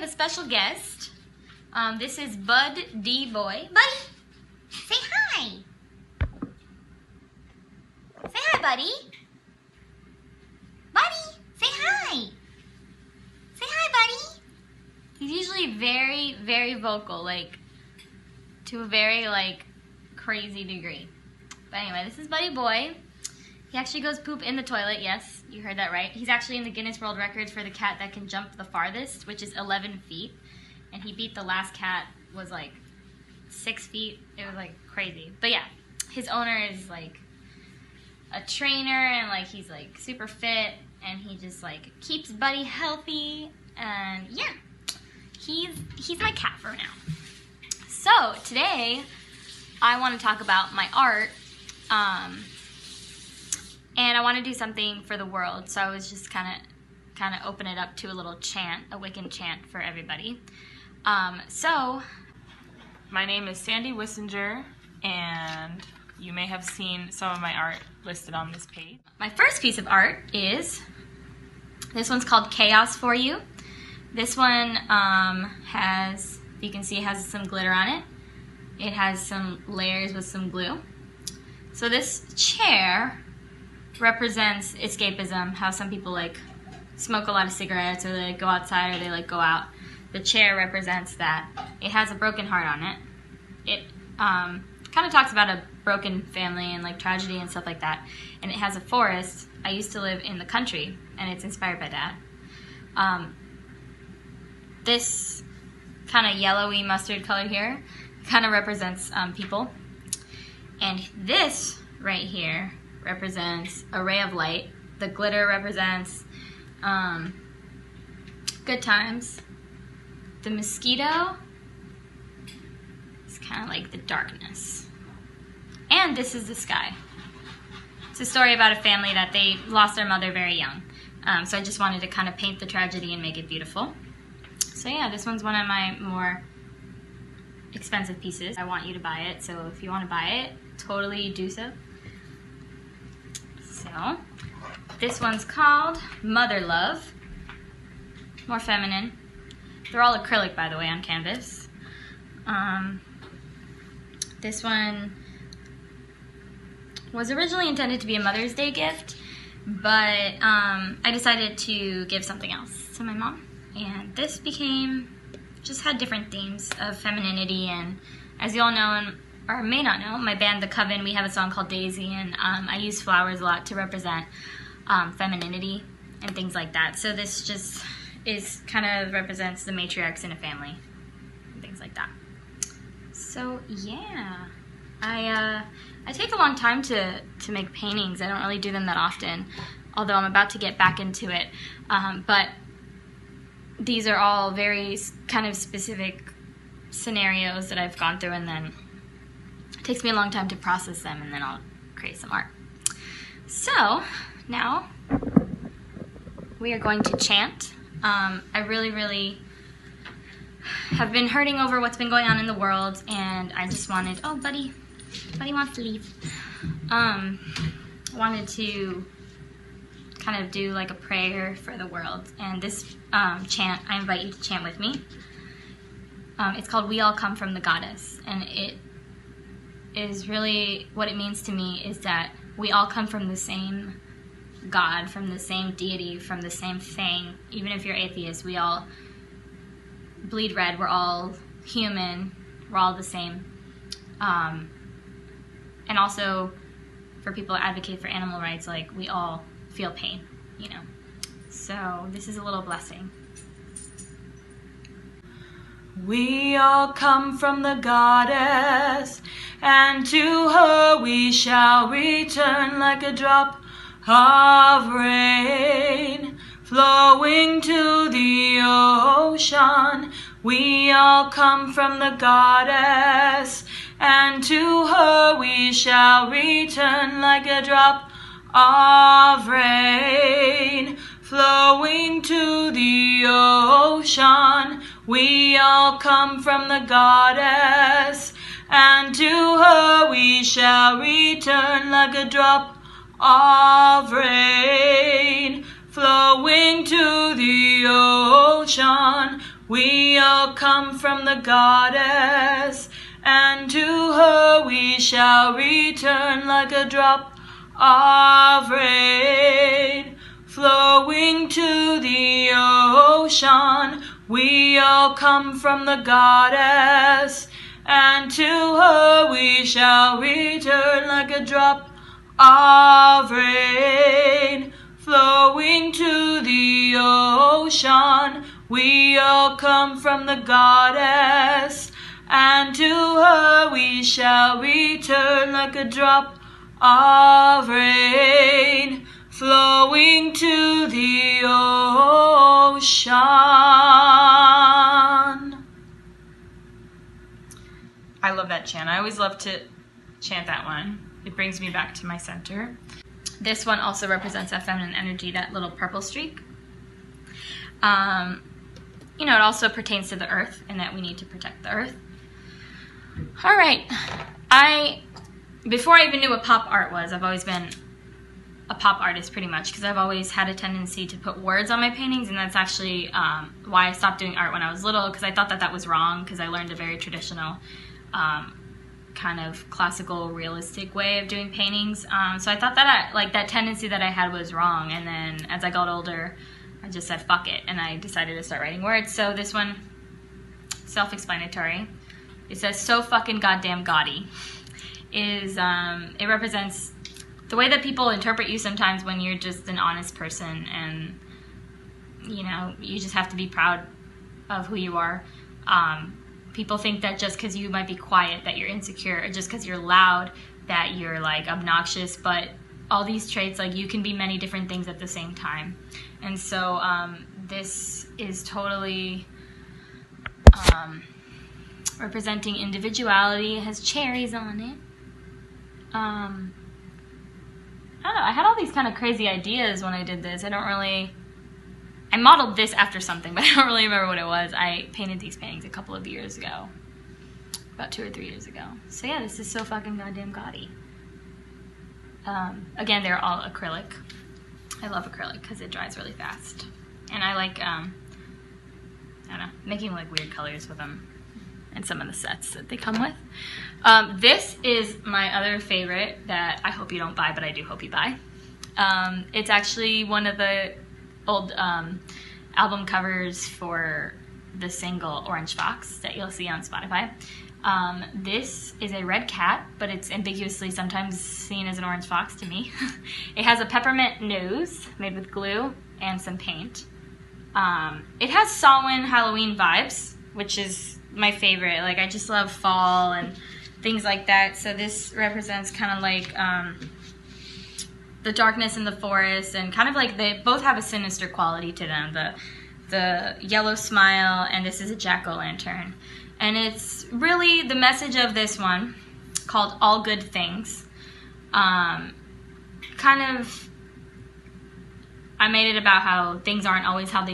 a special guest. This is Bud D. Boy. Buddy, say hi. Say hi, buddy. Buddy, say hi. Say hi, buddy. He's usually very, very vocal, like, to a very, like, crazy degree. But anyway, this is Buddy Boy. He actually goes poop in the toilet, yes, you heard that right. He's actually in the Guinness World Records for the cat that can jump the farthest, which is 11 feet. And he beat the last cat, was like 6 feet. It was like crazy. But yeah, his owner is like a trainer and like he's like super fit and he just like keeps Buddy healthy. And yeah, he's my cat for now. So today I want to talk about my art. And I want to do something for the world, so I was just kind of open it up to a little chant, a Wiccan chant for everybody. So, my name is Sandi Wissinger, and you may have seen some of my art listed on this page. My first piece of art is, this one's called Chaos for You. This one has, you can see, it has some glitter on it. It has some layers with some glue. So this chair represents escapism, how some people like smoke a lot of cigarettes or they like, go outside or they like go out. The chair represents that. It has a broken heart on it. It kind of talks about a broken family and like tragedy and stuff like that. And it has a forest. I used to live in the country and it's inspired by that. This kind of yellowy mustard color here kind of represents people. And this right here represents a ray of light. The glitter represents good times. The mosquito is kind of like the darkness. And this is the sky. It's a story about a family that they lost their mother very young. So I just wanted to kind of paint the tragedy and make it beautiful. So yeah, this one's one of my more expensive pieces. I want you to buy it, so if you want to buy it, totally do so. So, this one's called Mother Love. More feminine. They're all acrylic, by the way, on canvas. This one was originally intended to be a Mother's Day gift, but I decided to give something else to my mom. And this just had different themes of femininity, and as you all know, or may not know, my band The Covenne, we have a song called Daisy, and I use flowers a lot to represent femininity and things like that. So this just kind of represents the matriarchs in a family and things like that. So yeah, I take a long time to make paintings. I don't really do them that often, although I'm about to get back into it. But these are all very kind of specific scenarios that I've gone through, and then it takes me a long time to process them, and then I'll create some art. So now we are going to chant. I really have been hurting over what's been going on in the world, and I just wanted, oh buddy wants to leave. Wanted to kind of do like a prayer for the world, and this chant, I invite you to chant with me. It's called We All Come From the Goddess, and it is really, what it means to me is that we all come from the same God, from the same deity, from the same thing. Even if you're atheist, we all bleed red, we're all human, we're all the same. And also, for people that advocate for animal rights, like, we all feel pain, you know. So, this is a little blessing. We all come from the goddess, and to her we shall return like a drop of rain flowing to the ocean. We all come from the goddess, and to her we shall return like a drop of rain flowing to the ocean. We all come from the goddess, and to her we shall return like a drop of rain flowing to the ocean. We all come from the goddess, and to her we shall return like a drop of rain flowing to the ocean. We all come from the goddess, and to her we shall return like a drop of rain flowing to the ocean. We all come from the goddess, and to her we shall return like a drop of rain flowing to the ocean. I love that chant. I always love to chant that one. It brings me back to my center. This one also represents that feminine energy, that little purple streak. You know, it also pertains to the earth and that we need to protect the earth. All right. Before I even knew what pop art was, I've always been a pop artist pretty much, because I've always had a tendency to put words on my paintings, and that's actually why I stopped doing art when I was little, because I thought that was wrong, because I learned a very traditional kind of classical realistic way of doing paintings. So I thought that that tendency that I had was wrong, and then as I got older I just said fuck it, and I decided to start writing words. So this one, self-explanatory. It says so fucking goddamn gaudy. It represents the way that people interpret you sometimes when you're just an honest person, and you know, you just have to be proud of who you are. People think that just because you might be quiet that you're insecure, or just because you're loud that you're like obnoxious, but all these traits, like, you can be many different things at the same time. And so this is totally representing individuality. It has cherries on it. I don't know, I had all these kind of crazy ideas when I did this. I modeled this after something, but I don't really remember what it was. I painted these paintings a couple of years ago. About 2 or 3 years ago. So yeah, this is so fucking goddamn gaudy. Again, they're all acrylic. I love acrylic because it dries really fast. And I like, I don't know, making like weird colors with them and some of the sets that they come with. This is my other favorite that I hope you don't buy, but I do hope you buy. It's actually one of the old album covers for the single Orange Fox that you'll see on Spotify. This is a red cat, but it's ambiguously sometimes seen as an orange fox to me. It has a peppermint nose made with glue and some paint. It has Samhain Halloween vibes, which is my favorite. Like, I just love fall and things like that. So this represents kind of like the darkness in the forest, and kind of like they both have a sinister quality to them. The yellow smile, and this is a jack-o'-lantern. And it's really the message of this one, called All Good Things. Kind of, I made it about how things aren't always how they